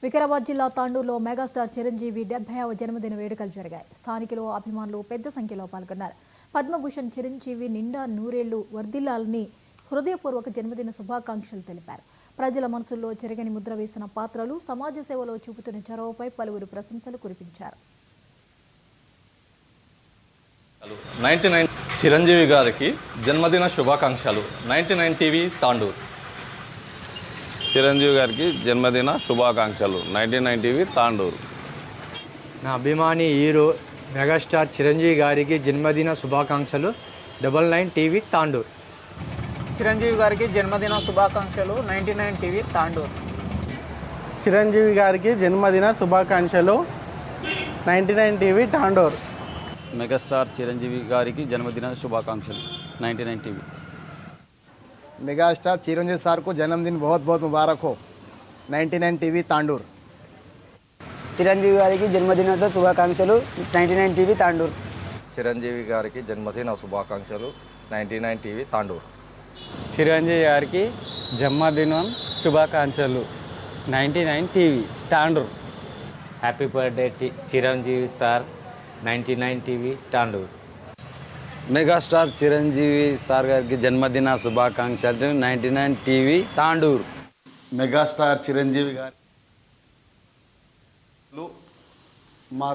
వికారాబాద్ జిల్లా తాండూరులో మెగాస్టార్ చిరంజీవి 70వ జన్మదిన వేడుకలు జరిగాయి. స్థానికులు, అభిమానులు పెద్ద సంఖ్యలో పాల్గొన్నారు. పద్మభూషణ్ చిరంజీవి నిండా నూరేళ్లు వర్ధిల్లాలని హృదయపూర్వక జన్మదిన శుభాకాంక్షలు తెలిపారు. ప్రజల మనసుల్లో చెరగని ముద్ర వేసిన పాత్రలు, సమాజ సేవలో చూపుతున్న చొరవపై పలువురు ప్రశంసలు కురిపించారు. 99 చిరంజీవి గారికి జన్మదిన శుభాకాంక్షలు. 99 టీవీ తాండూరు. చిరంజీవి గారికి జన్మదిన శుభాకాంక్షలు. 99 టీవీ తాండూరు. నా అభిమాని హీరో మెగాస్టార్ చిరంజీవి గారికి జన్మదిన శుభాకాంక్షలు. 99 టీవీ తాండూరు. చిరంజీవి గారికి జన్మదిన శుభాకాంక్షలు. 99 టీవీ తాండూరు. చిరంజీవి గారికి జన్మదిన శుభాకాంక్షలు. 99 టీవీ తాండూరు. మెగాస్టార్ చిరంజీవి గారికి జన్మదిన శుభాకాంక్షలు. 99 टीवी. मेगास्टार चिरंजीवी सर को जन्मदिन बहुत बहुत मुबारक हो. 99 टीवी तांडूर. చిరంజీవి గారికి జన్మదిన శుభాకాంక్షలు. 99 టీవీ తాండూరు. చిరంజీవి గారికి జన్మదిన శుభాకాంక్షలు. 99 టీవీ తాండూరు. చిరంజీవి గారికి జన్మదినం శుభాకాంక్షలు. 99 TV Tandur. Happy birthday Chiranjeevi sir. 99 TV Tandur. Megastar Chiranjeevi sir గారికి జన్మదిన శుభాకాంక్షలు. 99 టీవీ తాండూరు. మెగాస్టార్ చిరంజీవి గారు మా